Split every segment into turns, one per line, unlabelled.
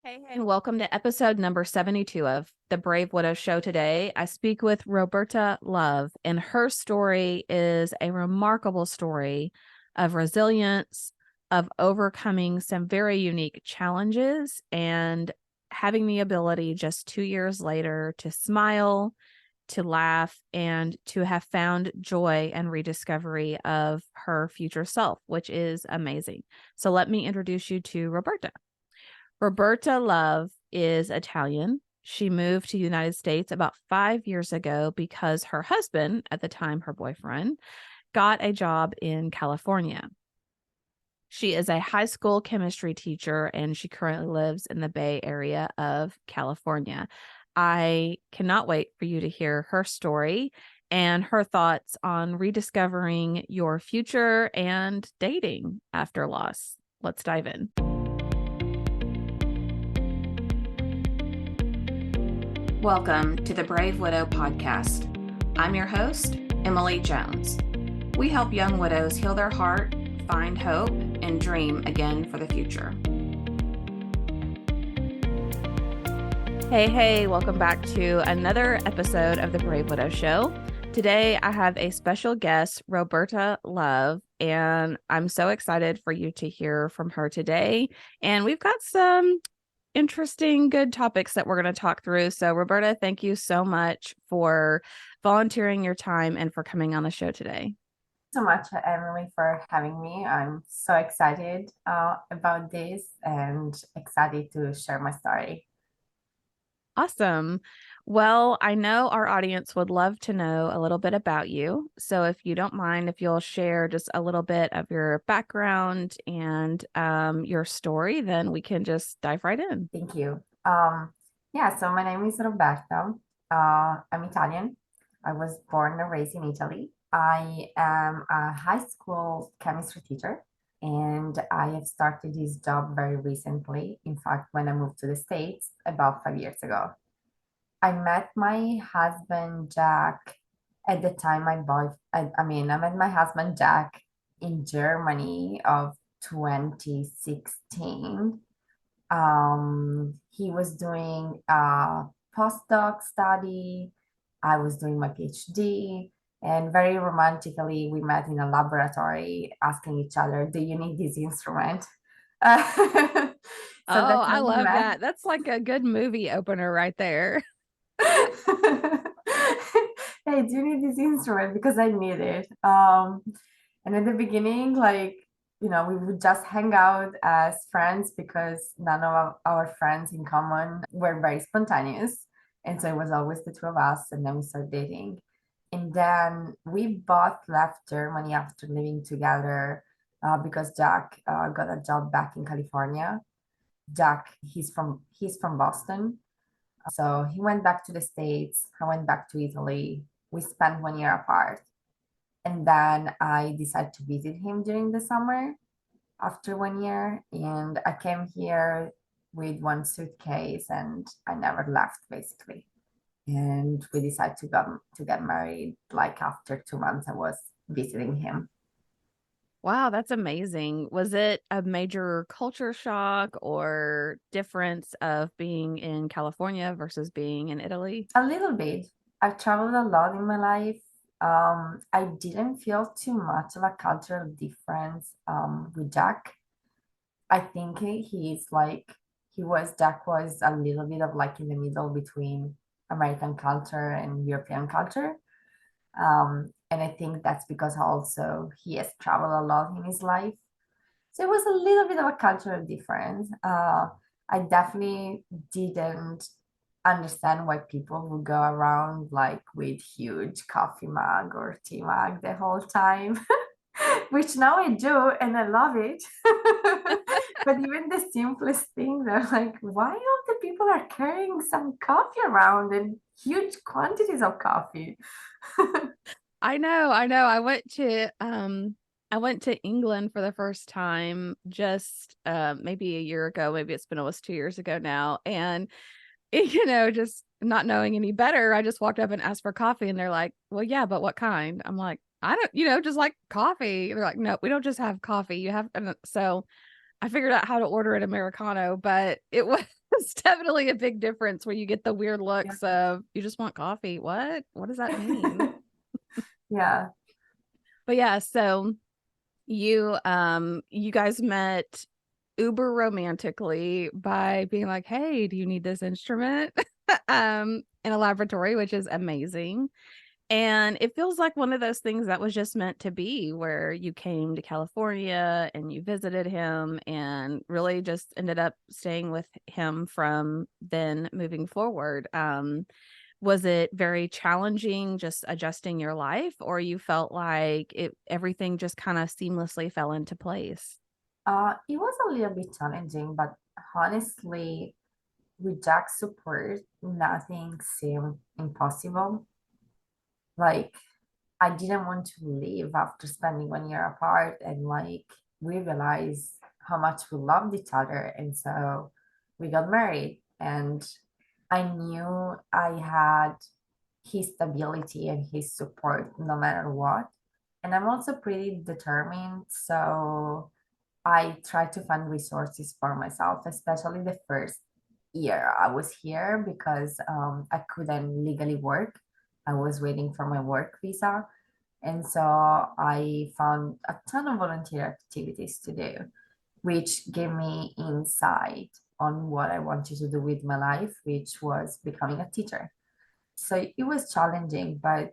Hey, and welcome to episode number 72 of the Brave Widow Show. Today, I speak with Roberta Love, and her story is a remarkable story of resilience, of overcoming some very unique challenges, and having the ability just 2 years later to smile, to laugh, and to have found joy and rediscovery of her future self, which is amazing. So let me introduce you to Roberta. Roberta Love is Italian. She moved to the United States about 5 years ago because her husband, at the time her boyfriend, got a job in California. She is a high school chemistry teacher, and she currently lives in the Bay Area of California. I cannot wait for you to hear her story and her thoughts on rediscovering your future and dating after loss. Let's dive in. Welcome to the Brave Widow podcast. I'm your host, Emily Jones. We help young widows heal their heart, find hope, and dream again for the future. Hey, welcome back to another episode of the Brave Widow Show. Today, I have a special guest, Roberta Love, and I'm so excited for you to hear from her today. And we've got some interesting, good topics that we're going to talk through. So, Roberta, thank you so much for volunteering your time and for coming on the show today.
So much, Emily, for having me. I'm so excited about this and excited to share my story.
Awesome. Well, I know our audience would love to know a little bit about you. So if you don't mind, if you'll share just a little bit of your background and your story, then we can just dive right in.
Thank you. So my name is Roberta. I'm Italian. I was born and raised in Italy. I am a high school chemistry teacher, and I have started this job very recently. In fact, when I moved to the States about 5 years ago. I met my husband Jack at the time I met my husband Jack in Germany of 2016. He was doing a postdoc study. I was doing my PhD, and very romantically, we met in a laboratory asking each other, "Do you need this instrument?" So
Oh,
that's
I
how we
love
met.
that. That's like a good movie opener right there.
Hey, do you need this instrument? Because I need it. And at the beginning, we would just hang out as friends because none of our friends in common were very spontaneous. And so it was always the two of us, and then we started dating. And then we both left Germany after living together because Jack got a job back in California. Jack, he's from Boston, so he went back to the States. I went back to Italy. We spent 1 year apart. And then I decided to visit him during the summer after 1 year. And I came here with one suitcase and I never left basically. And we decided to get married like after 2 months I was visiting him.
Wow, that's amazing. Was it a major culture shock or difference of being in California versus being in Italy?
A little bit. I've traveled a lot in my life. I didn't feel too much of a cultural difference with Jack. I think Jack was a little bit of like in the middle between American culture and European culture. And I think that's because also he has traveled a lot in his life. So it was a little bit of a cultural difference. I definitely didn't understand why people would go around like with huge coffee mug or tea mug the whole time, which now I do and I love it. But even the simplest things are like, why all the people are carrying some coffee around and huge quantities of coffee?
I know. I went to England for the first time just maybe a year ago. Maybe it's been almost 2 years ago now. And just not knowing any better, I just walked up and asked for coffee, and they're like, "Well, yeah, but what kind?" I'm like, "I don't, just like coffee." They're like, "No, we don't just have coffee. You have," and so I figured out how to order an Americano, but it was It's definitely a big difference where you get the weird
Yeah.
looks of you just want coffee. What does that mean?
Yeah.
But yeah, so you guys met uber romantically by being like, "Hey, do you need this instrument?" In a laboratory, which is amazing. And it feels like one of those things that was just meant to be, where you came to California and you visited him and really just ended up staying with him from then moving forward. Was it very challenging just adjusting your life, or you felt like everything just kind of seamlessly fell into place?
It was a little bit challenging, but honestly, with Jack's support, nothing seemed impossible. Like, I didn't want to leave after spending 1 year apart, and like, we realized how much we loved each other. And so we got married, and I knew I had his stability and his support no matter what. And I'm also pretty determined. So I tried to find resources for myself, especially the first year I was here because I couldn't legally work. I was waiting for my work visa. And so I found a ton of volunteer activities to do, which gave me insight on what I wanted to do with my life, which was becoming a teacher. So it was challenging, but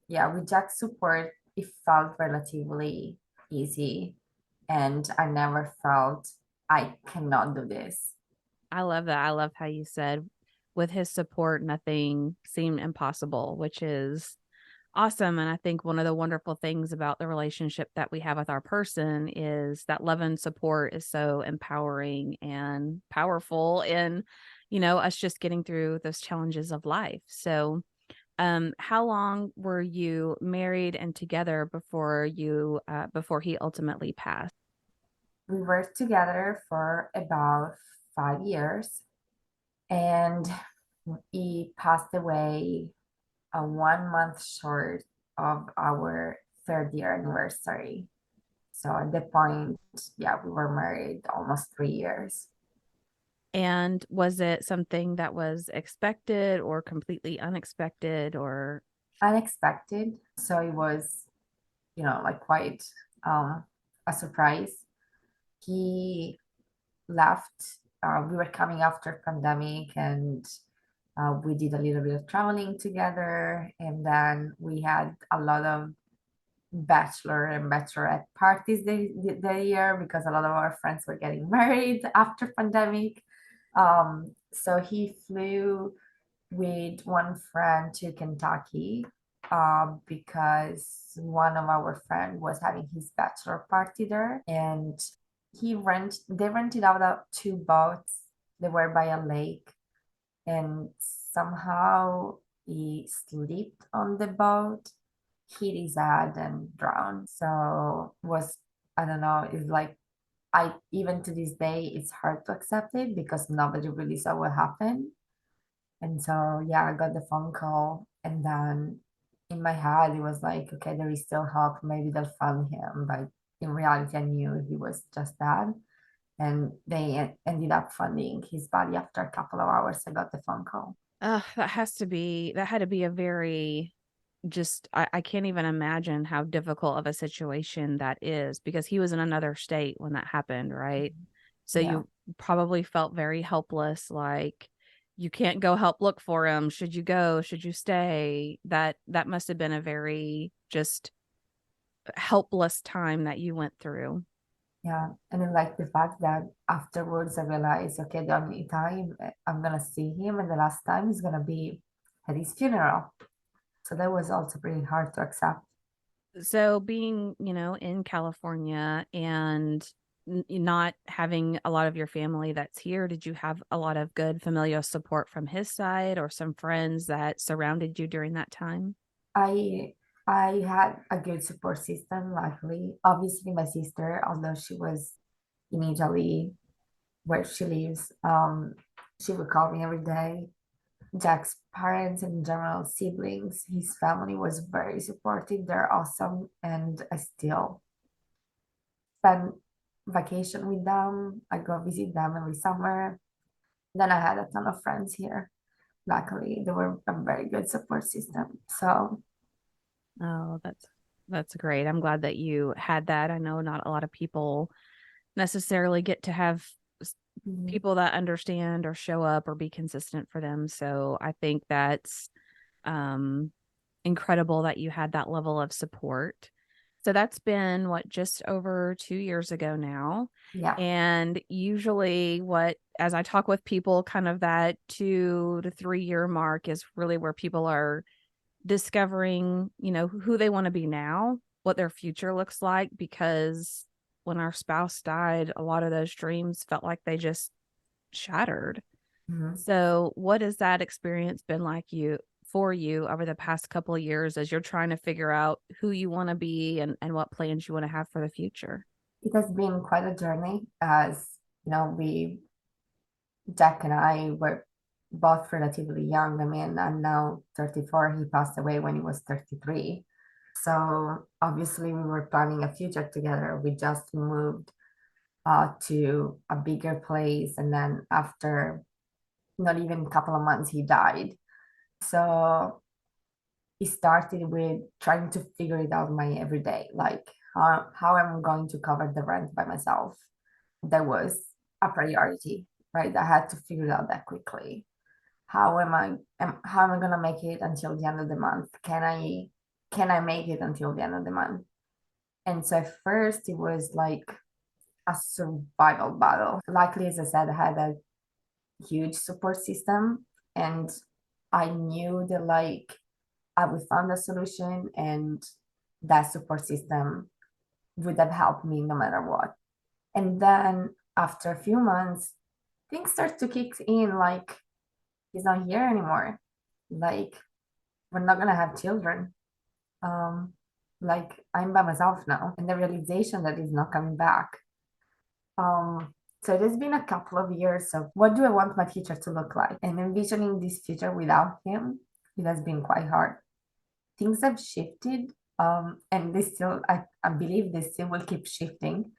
yeah, with Jack's support, it felt relatively easy. And I never felt I cannot do this.
I love that. I love how you said with his support, nothing seemed impossible, which is awesome. And I think one of the wonderful things about the relationship that we have with our person is that love and support is so empowering and powerful in, us just getting through those challenges of life. So, how long were you married and together before he ultimately passed?
We worked together for about 5 years, and he passed away 1 month short of our third year anniversary. So at the point, yeah, we were married almost 3 years.
And was it something that was expected or completely unexpected or
Unexpected. So it was, like quite um, a surprise. He left. We were coming after pandemic, and we did a little bit of traveling together, and then we had a lot of bachelor and bachelorette parties the year because a lot of our friends were getting married after pandemic. So he flew with one friend to Kentucky because one of our friend was having his bachelor party there, and they rented out two boats. They were by a lake, and somehow he slipped on the boat, hit his head, and drowned. So was I don't know. It's like I even to this day it's hard to accept it because nobody really saw what happened. And so, yeah, I got the phone call, and then in my head, it was like, okay, there is still hope. Maybe they'll find him. But in reality, I knew he was just dead. And they ended up finding his body after a couple of hours. I got the phone call.
that had to be a very just I can't even imagine how difficult of a situation that is because he was in another state when that happened, right? So
Yeah,
you probably felt very helpless, like you can't go help look for him. Should you go? Should you stay? That must have been a very just helpless time that you went through.
yeah. And then, like, the fact that afterwards I realized, okay, the only time I'm going to see him and the last time is going to be at his funeral. So that was also pretty hard to accept.
So being, in California and not having a lot of your family that's here, did you have a lot of good familial support from his side or some friends that surrounded you during that time?
I I had a good support system, luckily. Obviously, my sister, although she was in Italy, where she lives, she would call me every day. Jack's parents and in general siblings, his family was very supportive. They're awesome, and I still spend vacation with them. I go visit them every summer. Then I had a ton of friends here. Luckily, they were a very good support system. So,
Oh, that's great. I'm glad that you had that. I know not a lot of people necessarily get to have
mhm,
people that understand or show up or be consistent for them. So I think that's um incredible that you had that level of support. So that's been what, just over 2 years ago now.
yeah.
And usually, what, as I talk with people, kind of that 2 to 3 year mark is really where people are discovering, who they want to be now, what their future looks like. Because when our spouse died, a lot of those dreams felt like they just shattered.
Mhm.
So, what has that experience been like for you over the past couple of years as you're trying to figure out who you want to be and what plans you want to have for the future?
It has been quite a journey as, Jack and I were both relatively young. I mean, I'm now 34. He passed away when he was 33. So obviously we were planning a future together. We just moved to a bigger place. And then after not even a couple of months, he died. So it started with trying to figure it out my everyday, like how I'm going to cover the rent by myself. That was a priority, right? I had to figure it out that quickly. How am I gonna make it until the end of the month? Can I make it until the end of the month? And so at first it was like a survival battle. Luckily, as I said, I had a huge support system, and I knew that like I would find a solution, and that support system would have helped me no matter what. And then after a few months, things start to kick in, like he's not here anymore. Like we're not gonna have children. Um, like I'm by myself now, and the realization that he's not coming back. So it has been a couple of years of what do I want my future to look like? And envisioning this future without him, it has been quite hard. Things have shifted, and I believe they still will keep shifting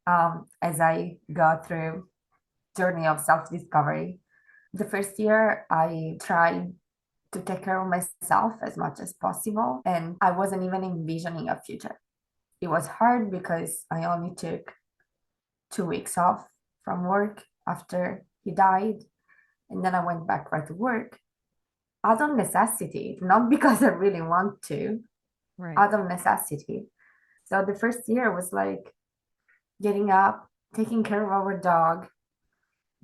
as I go through journey of self-discovery. The first year, I tried to take care of myself as much as possible, and I wasn't even envisioning a future. It was hard because I only took 2 weeks off from work after he died, and then I went back right to work out of necessity, not because I really want to,
Right.
out of necessity. So the first year was like getting up, taking care of our dog,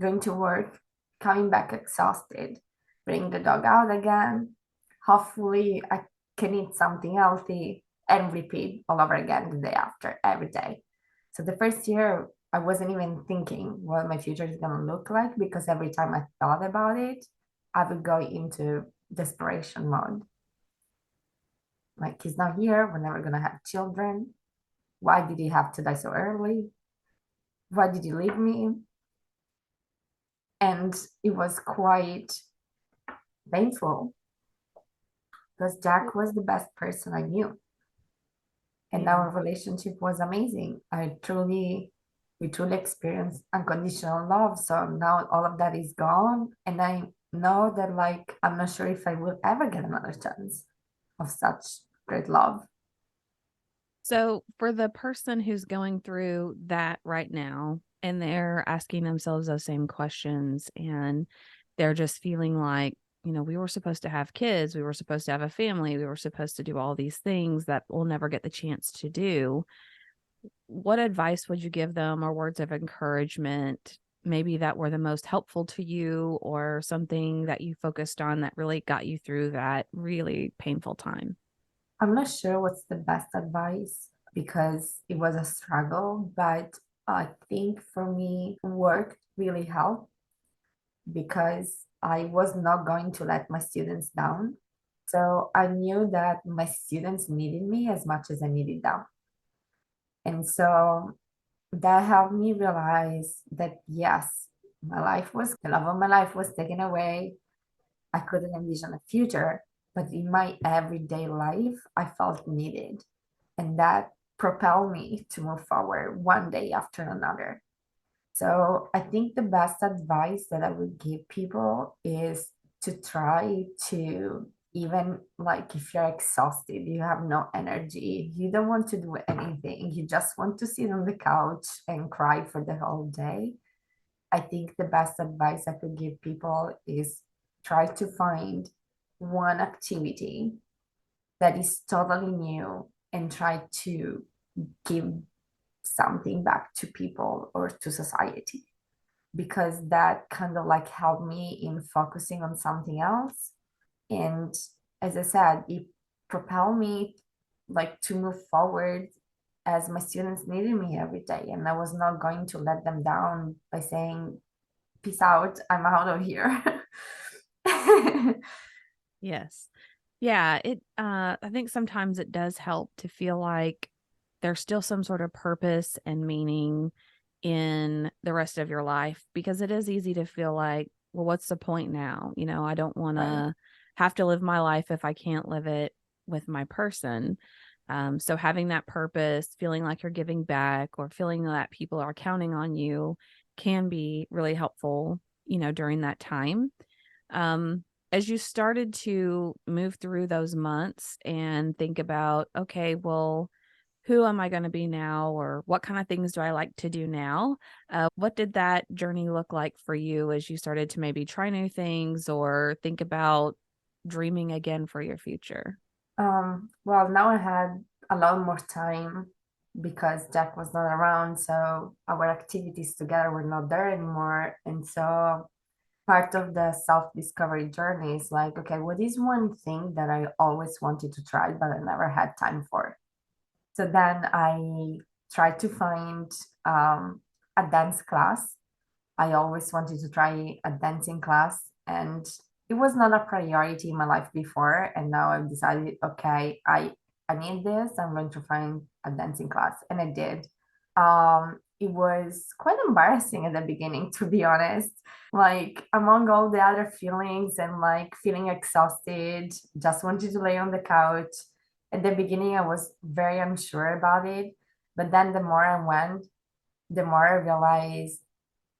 going to work, coming back exhausted, bring the dog out again. Hopefully, I can eat something healthy and repeat all over again the day after every day. So the first year, I wasn't even thinking what my future is going to look like because every time I thought about it, I would go into desperation mode. Like, he's not here. We're never going to have children. Why did he have to die so early? Why did he leave me? And it was quite painful because Jack was the best person I knew. And
Yeah.
our relationship was amazing. We truly experienced unconditional love. So now all of that is gone. And I know that, like, I'm not sure if I will ever get another chance of such great love.
So, for the person who's going through that right now and they're asking themselves those same questions and they're just feeling like, we were supposed to have kids, we were supposed to have a family, we were supposed to do all these things that we'll never get the chance to do. What advice would you give them, or words of encouragement, maybe that were the most helpful to you, or something that you focused on that really got you through that really painful time?
I'm not sure what's the best advice because it was a struggle, but I think for me, work really helped because I was not going to let my students down. So I knew that my students needed me as much as I needed them. And so that helped me realize that yes, the love of my life was taken away. I couldn't envision a future, but in my everyday life, I felt needed. And that propelled me to move forward one day after another. So I think the best advice that I would give people is to try to, even like if you're exhausted, you have no energy, you don't want to do anything, you just want to sit on the couch and cry for the whole day. I think the best advice I could give people is try to find one activity that is totally new and try to give something back to people or to society, because that kind of like helped me in focusing on something else. And as I said, it propelled me like to move forward as my students needed me every day. And I was not going to let them down by saying, peace out, I'm out of here.
Yes. Yeah, I think sometimes it does help to feel like there's still some sort of purpose and meaning in the rest of your life, because it is easy to feel like, well, what's the point now? I don't want
Right.
to have to live my life if I can't live it with my person. So having that purpose, feeling like you're giving back or feeling that people are counting on you can be really helpful, during that time. Um, as you started to move through those months and think about, okay, well, who am I going to be now? Or what kind of things do I like to do now? What did that journey look like for you as you started to maybe try new things or think about dreaming again for your future?
Well, now I had a lot more time because Jack was not around, so our activities together were not there anymore. And so part of the self-discovery journey is like, okay, what is one thing that I always wanted to try, but I never had time for? So then I tried to find a dance class. I always wanted to try a dancing class, and it was not a priority in my life before. And now I've decided, okay, I need this. I'm going to find a dancing class, and I did. It was quite embarrassing at the beginning, to be honest. Like among all the other feelings and like feeling exhausted, just wanted to lay on the couch. At the beginning, I was very unsure about it, but then the more I went, the more I realized,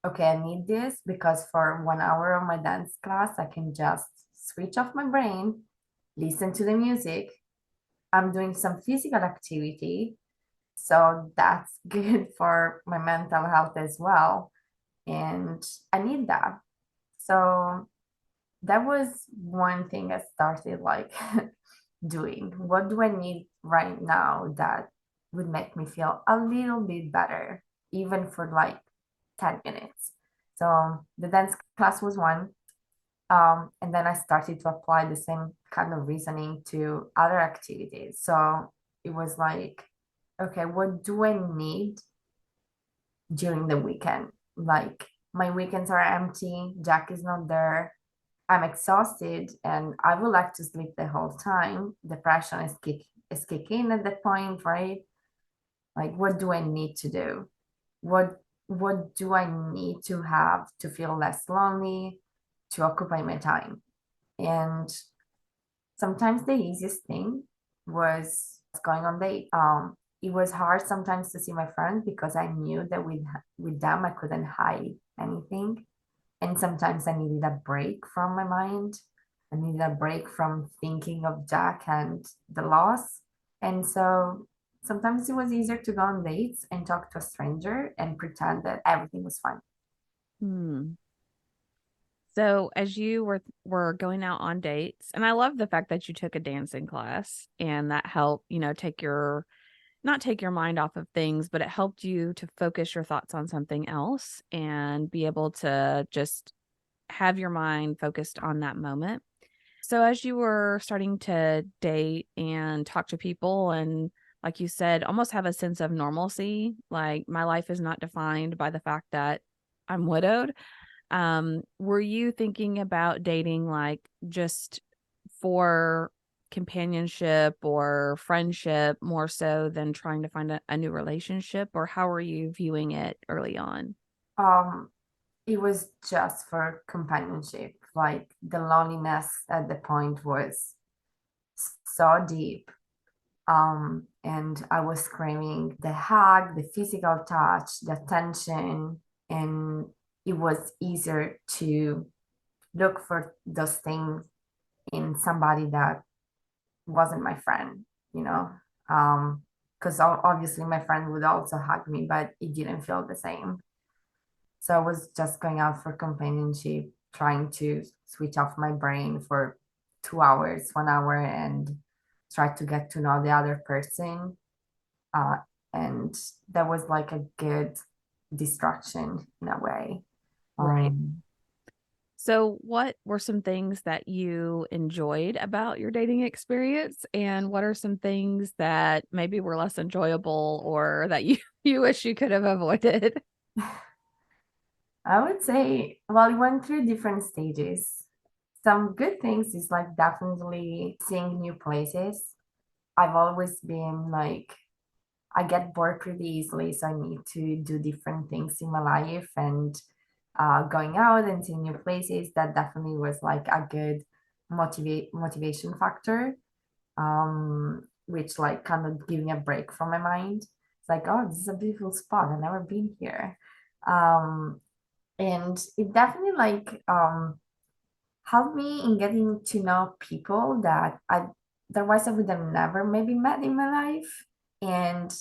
okay, I need this because for 1 hour of my dance class, I can just switch off my brain, listen to the music. I'm doing some physical activity. So that's good for my mental health as well. And I need that. So that was one thing I started like doing. What do I need right now that would make me feel a little bit better, even for like 10 minutes? So the dance class was one. And then I started to apply the same kind of reasoning to other activities. So it was like, okay, what do I need during the weekend? Like my weekends are empty, Jack is not there, I'm exhausted, and I would like to sleep the whole time. Depression is kicking at that point, right? Like, what do I need to do? What do I need to have to feel less lonely, to occupy my time? And sometimes the easiest thing was going on date. It was hard sometimes to see my friends because I knew that with them I couldn't hide anything. And sometimes I needed a break from my mind. I needed a break from thinking of Jack and the loss. And so sometimes it was easier to go on dates and talk to a stranger and pretend that everything was fine.
Hmm. So as you were going out on dates, and I love the fact that you took a dancing class and that helped, take your not take your mind off of things, but it helped you to focus your thoughts on something else and be able to just have your mind focused on that moment. So as you were starting to date and talk to people and like you said, almost have a sense of normalcy, like my life is not defined by the fact that I'm widowed. Were you thinking about dating like just for companionship or friendship more so than trying to find a new relationship, or how are you viewing it early on?
Um, it was just for companionship. Like the loneliness at the point was so deep. And I was craving the hug, the physical touch, the attention. and it was easier to look for those things in somebody that wasn't my friend, you know. Because obviously my friend would also hug me, but it didn't feel the same. So I was just going out for companionship, trying to switch off my brain for 2 hours, 1 hour, and try to get to know the other person. Uh, and that was like a good distraction in a way.
Right.
Um,
So, what were some things that you enjoyed about your dating experience? And what are some things that maybe were less enjoyable or that you, you wish you could have avoided?
I would say, well, we went through different stages. Some good things is like definitely seeing new places. I've always been like, I get bored pretty easily, so I need to do different things in my life and going out and seeing new places. That definitely was like a good motivation factor, which like kind of give me a break from my mind. It's like, oh, this is a beautiful spot. I've never been here. Um, and it definitely like helped me in getting to know people that I otherwise I would have never maybe met in my life. And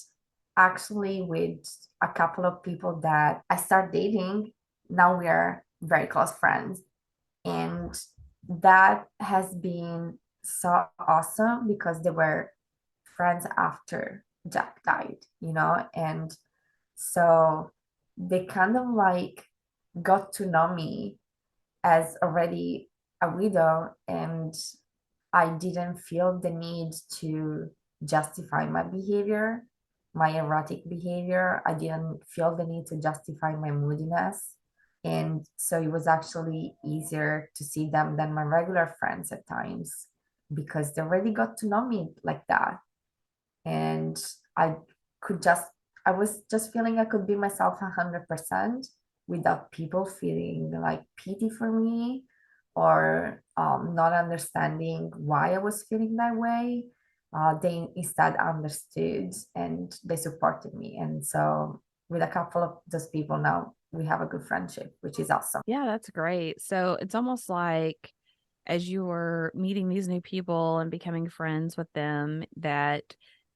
actually with a couple of people that I start dating, now we are very close friends. And that has been so awesome because they were friends after Jack died, you know? And so they kind of like got to know me as already a widow, and I didn't feel the need to justify my behavior, my erratic behavior. I didn't feel the need to justify my moodiness. And so it was actually easier to see them than my regular friends at times because they already got to know me like that. And I could just, I was just feeling I could be myself 100% without people feeling like pity for me or not understanding why I was feeling that way. They instead understood and they supported me. And so, with a couple of those people now, we have a good friendship, which is awesome.
Yeah, that's great. So, it's almost like as you were meeting these new people and becoming friends with them, that,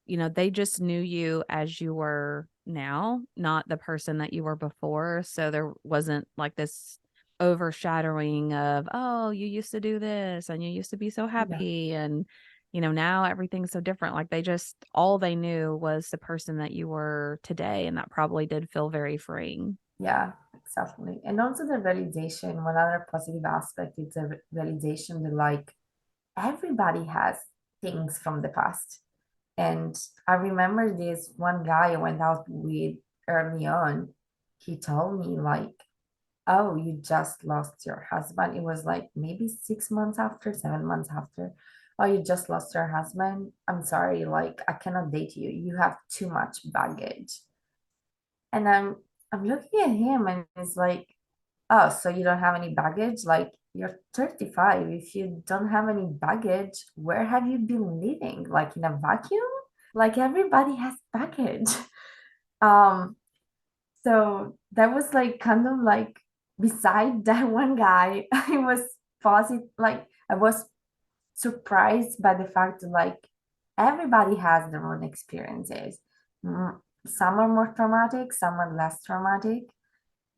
they just knew you as you were now, not the person that you were before. So there wasn't like this overshadowing of, oh, you used to do this and you used to be so
Yeah.
happy. And, now everything's so different. Like all they knew was the person that you were today. And that probably did feel very freeing.
Yeah, exactly. And also the validation, one other positive aspect is the validation that like everybody has things from the past. And I remember this one guy I went out with early on. He told me like, "Oh, you just lost your husband." It was like maybe 6 months after, 7 months after. "Oh, you just lost your husband. I'm sorry, like I cannot date you. You have too much baggage." And I'm looking at him and it's like, oh, so you don't have any baggage? Like you're 35. If you don't have any baggage, where have you been living? Like in a vacuum? Like everybody has baggage. Um, so that was like kind of like beside that one guy, I was positive, like I was surprised by the fact that like everybody has their own experiences. Mm, some are more traumatic, some are less traumatic.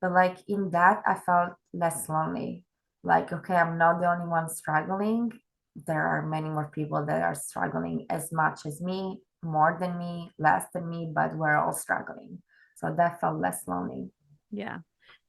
But like in that, I felt less lonely. Like, okay, I'm not the only one struggling. There are many more people that are struggling as much as me, more than me, less than me, but we're all struggling. So that felt less lonely.
Yeah.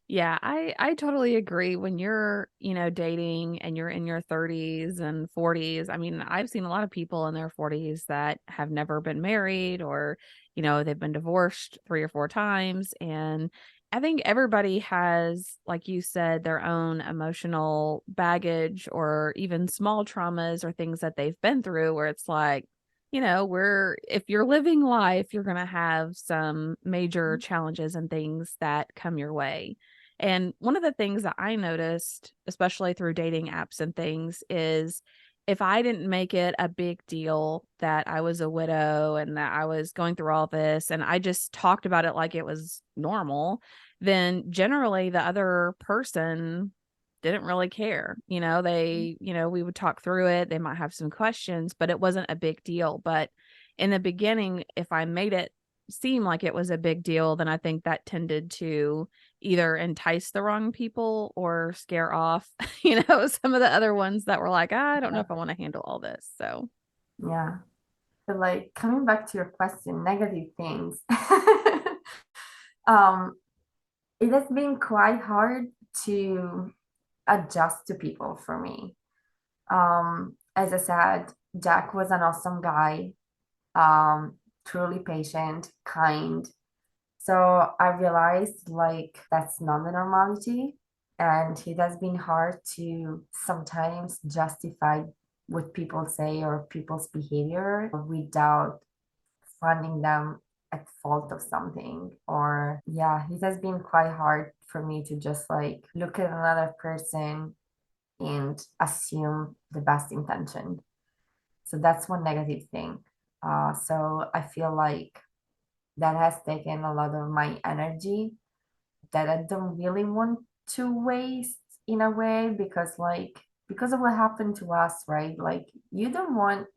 Yeah, I totally agree. When you're, dating and you're in your 30s and 40s, I mean, I've seen a lot of people in their 40s that have never been married or, they've been divorced 3 or 4 times. And I think everybody has, like you said, their own emotional baggage or even small traumas or things that they've been through where it's like, if you're living life, you're going to have some major challenges and things that come your way. And one of the things that I noticed, especially through dating apps and things, is if I didn't make it a big deal that I was a widow and that I was going through all this, and I just talked about it like it was normal, then generally the other person didn't really care. We would talk through it. They might have some questions, but it wasn't a big deal. But in the beginning, if I made it seem like it was a big deal, then I think that tended to either entice the wrong people or scare off, some of the other ones that were like, I don't know
Yeah.
if I want to handle all this. So,
Yeah. But like coming back to your question, negative things. um, it has been quite hard to adjust to people for me. As I said, Jack was an awesome guy, truly patient, kind. So I realized like that's not the normality. And it has been hard to sometimes justify what people say or people's behavior without finding them at fault of something. Or yeah, it has been quite hard for me to just like look at another person and assume the best intention. So that's one negative thing. So I feel like that has taken a lot of my energy that I don't really want to waste in a way because of what happened to us, right? Like you don't want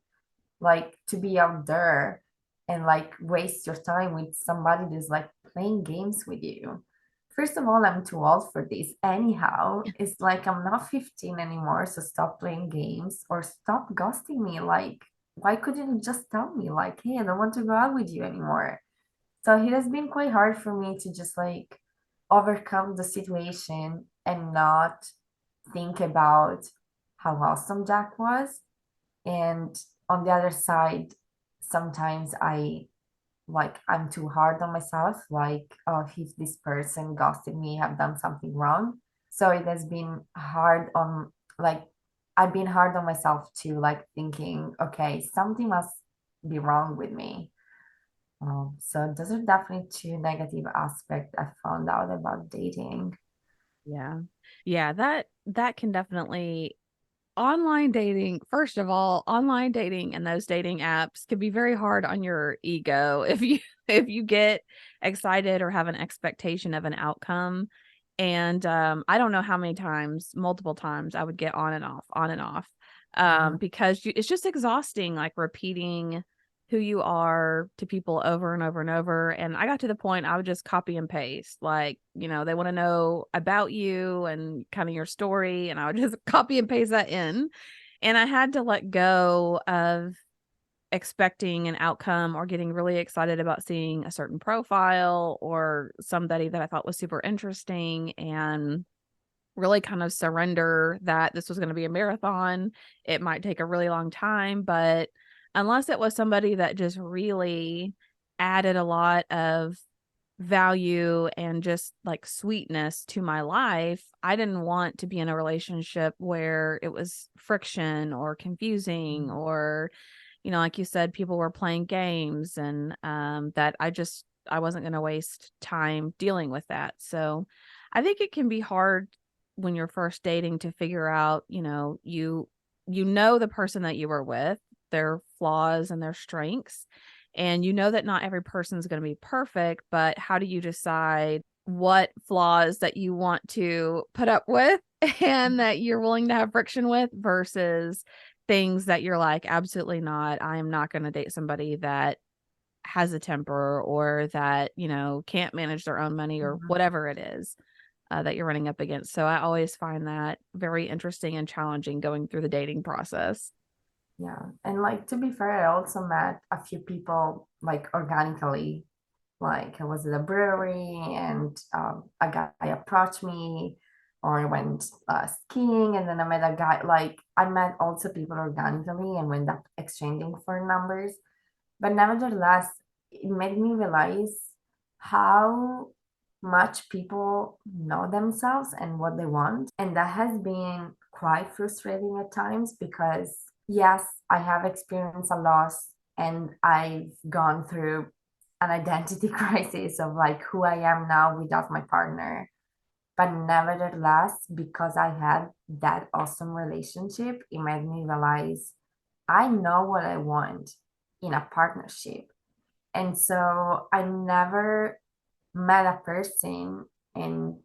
like to be out there and like waste your time with somebody that's like playing games with you. First of all, I'm too old for this. Anyhow, it's like I'm not 15 anymore, so stop playing games or stop ghosting me. Like, why couldn't you just tell me, like, hey, I don't want to go out with you anymore? So it has been quite hard for me to just like overcome the situation and not think about how awesome Jack was. And on the other side, sometimes I'm too hard on myself, like, oh, if this person ghosted me, I've done something wrong. So it has been hard on like I've been hard on myself too, like thinking, okay, something must be wrong with me. So those are definitely two negative aspects I found out about dating.
yeah. Yeah, that can definitely online dating, first of all, online dating and those dating apps can be very hard on your ego if you if you get excited or have an expectation of an outcome. And I don't know how many times, multiple times I would get on and off.
Mhm.
Because it's just exhausting, like repeating who you are to people over and over and over. And I got to the point I would just copy and paste. Like, they want to know about you and kind of your story. And I would just copy and paste that in. And I had to let go of expecting an outcome or getting really excited about seeing a certain profile or somebody that I thought was super interesting, and really kind of surrender that this was going to be a marathon. It might take a really long time, but unless it was somebody that just really added a lot of value and just like sweetness to my life, I didn't want to be in a relationship where it was friction or confusing, or like you said, people were playing games, and that I wasn't going to waste time dealing with that. So I think it can be hard when you're first dating to figure out, the person that you were with, their flaws and their strengths, and that not every person's going to be perfect, but how do you decide what flaws that you want to put up with and that you're willing to have friction with versus things that you're like, absolutely not. I am not going to date somebody that has a temper or that, can't manage their own money or
Mhm.
whatever it is that you're running up against. So I always find that very interesting and challenging going through the dating process.
Yeah. And like to be fair, I also met a few people like organically. Like I was at a brewery and a guy approached me, or I went skiing and then I met a guy. Like I met also people organically and went up exchanging for numbers. But nevertheless, it made me realize how much people know themselves and what they want. And that has been quite frustrating at times because, yes, I have experienced a loss and I've gone through an identity crisis of like who I am now without my partner. But nevertheless, because I had that awesome relationship, it made me realize I know what I want in a partnership. And so I never met a person and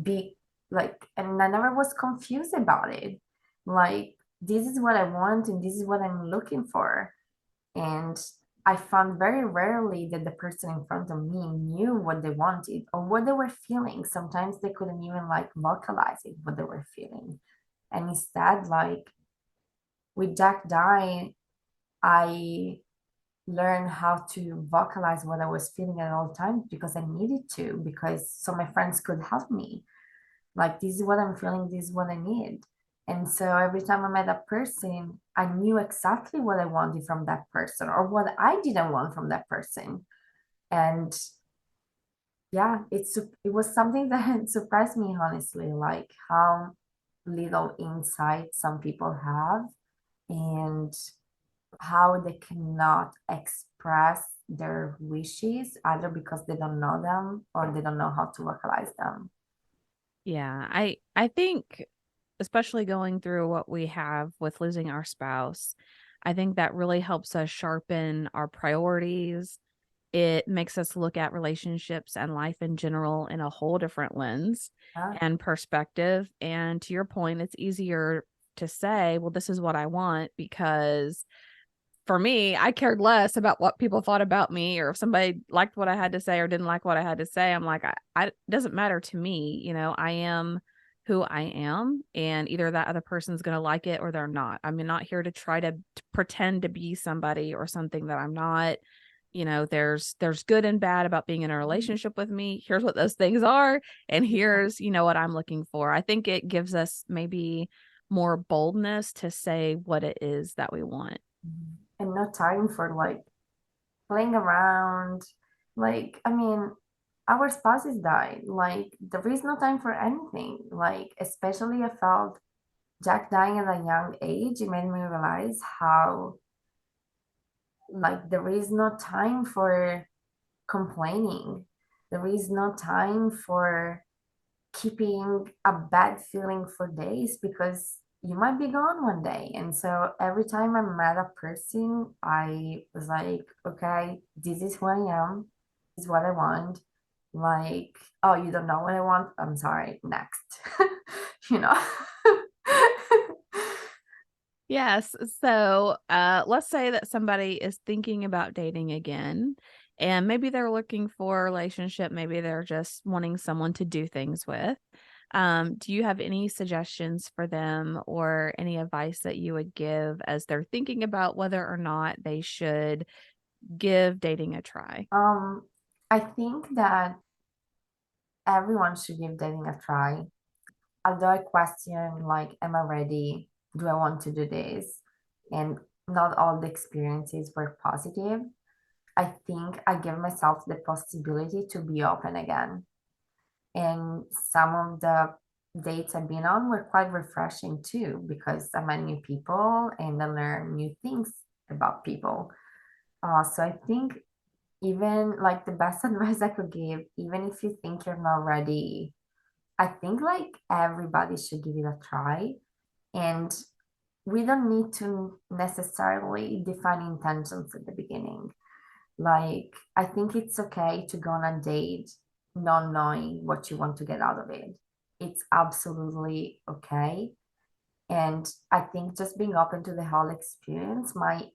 be like, and I never was confused about it. Like, this is what I want and this is what I'm looking for. And I found very rarely that the person in front of me knew what they wanted or what they were feeling. Sometimes they couldn't even like vocalize it, what they were feeling. And instead, like with Jack dying, I learned how to vocalize what I was feeling at all times because I needed to, because so my friends could help me. Like, this is what I'm feeling, this is what I need. And so every time I met a person, I knew exactly what I wanted from that person or what I didn't want from that person. And yeah, it was something that surprised me, honestly, like how little insight some people have and how they cannot express their wishes either because they don't know them or they don't know how to vocalize them.
Yeah, I think especially going through what we have with losing our spouse, I think that really helps us sharpen our priorities. It makes us look at relationships and life in general in a whole different lens
Yeah.
and perspective. And to your point, it's easier to say, well, this is what I want because for me, I cared less about what people thought about me or if somebody liked what I had to say or didn't like what I had to say. I'm like, it doesn't matter to me. I am who I am, and either that other person's going to like it or they're not. I'm not here to try to pretend to be somebody or something that I'm not. There's good and bad about being in a relationship with me. Here's what those things are, and here's, what I'm looking for. I think it gives us maybe more boldness to say what it is that we want.
And no time for like playing around. Like, I mean, our spouses died. Like, there is no time for anything. Like, especially I felt Jack dying at a young age, it made me realize how, like, there is no time for complaining. There is no time for keeping a bad feeling for days because you might be gone one day. And so every time I met a person, I was like, okay, this is who I am, this is what I want. Like, oh, you don't know what I want? I'm sorry, next. you know?
Yes. So, let's say that somebody is thinking about dating again, and maybe they're looking for a relationship. Maybe they're just wanting someone to do things with. Do you have any suggestions for them or any advice that you would give as they're thinking about whether or not they should give dating a try?
um, I think that everyone should give dating a try. Although I question, like, am I ready? Do I want to do this? And not all the experiences were positive. I think I gave myself the possibility to be open again. And some of the dates I've been on were quite refreshing too, because I met new people and I learned new things about people. So I think even like the best advice I could give, even if you think you're not ready, I think like everybody should give it a try. And we don't need to necessarily define intentions at the beginning. Like, I think it's okay to go on a date not knowing what you want to get out of it. It's absolutely okay. And I think just being open to the whole experience might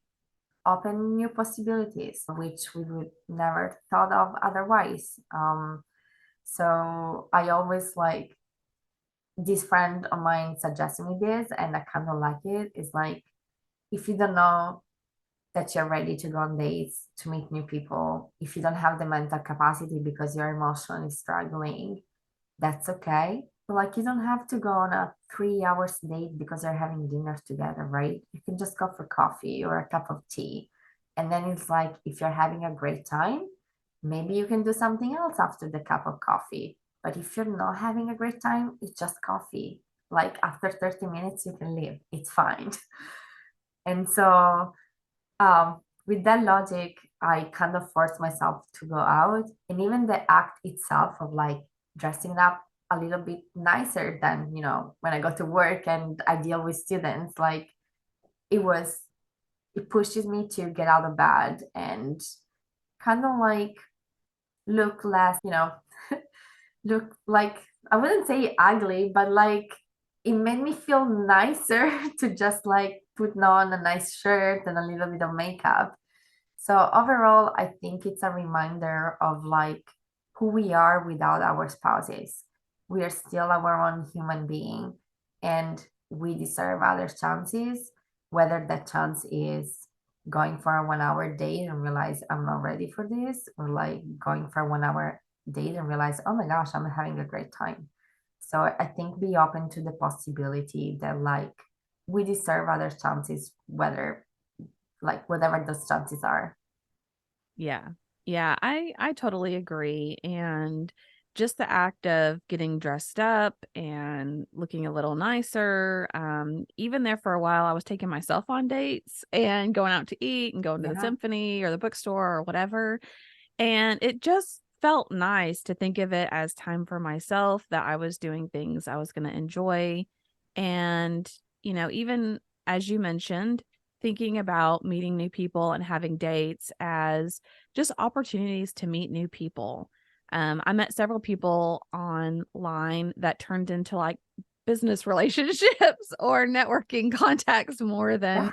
open new possibilities, which we would never thought of otherwise. So I always like this friend of mine suggested me this, and I kind of like it. It's like, if you don't know that you're ready to go on dates, to meet new people, if you don't have the mental capacity because you're emotionally struggling, that's okay. But like, you don't have to go on a 3 hours date because you're having dinner together, right? You can just go for coffee or a cup of tea. And then it's like, if you're having a great time, maybe you can do something else after the cup of coffee. But if you're not having a great time, it's just coffee. Like, after 30 minutes, you can leave. It's fine. And so, with that logic, I kind of forced myself to go out. And even the act itself of like dressing up a little bit nicer than, when I go to work and I deal with students, like, it was, it pushes me to get out of bed and kind of like look less, look like, I wouldn't say ugly, but like it made me feel nicer to just like put on a nice shirt and a little bit of makeup. So overall, I think it's a reminder of like who we are without our spouses. We are still our own human being and we deserve other chances, whether that chance is going for a 1 hour date and realize I'm not ready for this, or like going for a 1 hour date and realize, oh my gosh, I'm having a great time. So I think be open to the possibility that like we deserve other chances, whether like whatever those chances are.
Yeah. Yeah, I totally agree. And just the act of getting dressed up and looking a little nicer. Even there for a while, I was taking myself on dates and going out to eat and going to the
Yeah.
symphony or the bookstore or whatever. And it just felt nice to think of it as time for myself, that I was doing things I was going to enjoy. And, even as you mentioned, thinking about meeting new people and having dates as just opportunities to meet new people. I met several people online that turned into like business relationships or networking contacts more than
Yeah.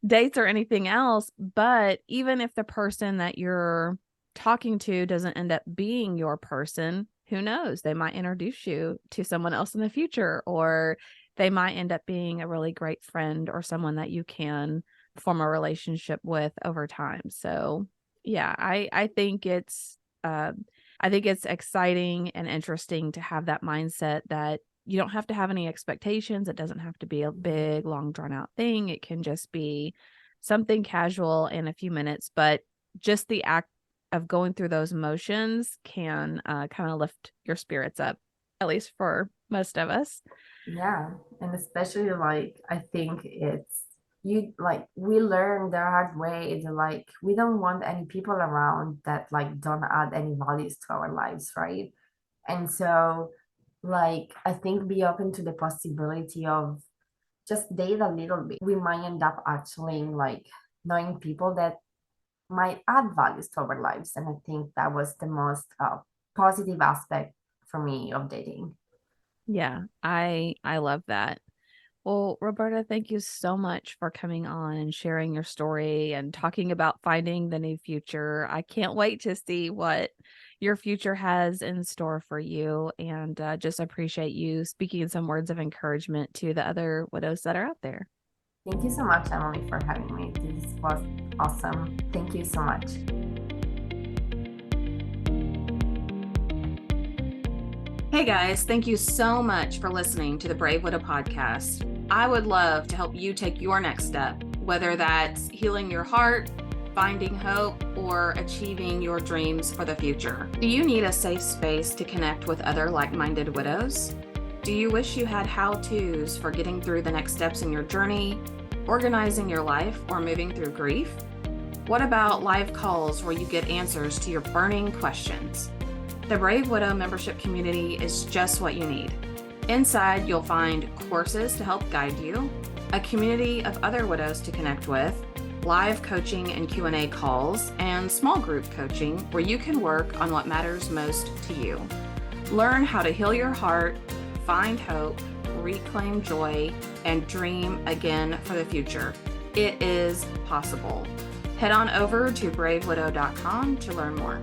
dates or anything else. But even if the person that you're talking to doesn't end up being your person, who knows? They might introduce you to someone else in the future, or they might end up being a really great friend or someone that you can form a relationship with over time. So yeah, uh, I think it's exciting and interesting to have that mindset that you don't have to have any expectations. It doesn't have to be a big, long, drawn out thing. It can just be something casual in a few minutes, but just the act of going through those motions can kind of lift your spirits up, at least for most of us.
Yeah, and especially like I think it's you like we learn the hard way that like we don't want any people around that like don't add any values to our lives, right? And so like I think be open to the possibility of just date a little bit. We might end up actually like knowing people that might add values to our lives. And I think that was the most positive aspect for me of dating.
Yeah, I love that. Well, Roberta, thank you so much for coming on and sharing your story and talking about finding the new future. I can't wait to see what your future has in store for you, and just appreciate you speaking some words of encouragement to the other widows that are out there.
Thank you so much, Emily, for having me. This was awesome. Thank you so much.
Hey guys, thank you so much for listening to the Brave Widow podcast. I would love to help you take your next step, whether that's healing your heart, finding hope, or achieving your dreams for the future. Do you need a safe space to connect with other like-minded widows? Do you wish you had how-tos for getting through the next steps in your journey, organizing your life, or moving through grief? What about live calls where you get answers to your burning questions? The Brave Widow membership community is just what you need. Inside, you'll find courses to help guide you, a community of other widows to connect with, live coaching and Q&A calls, and small group coaching where you can work on what matters most to you. Learn how to heal your heart, find hope, reclaim joy, and dream again for the future. It is possible. Head on over to bravewidow.com to learn more.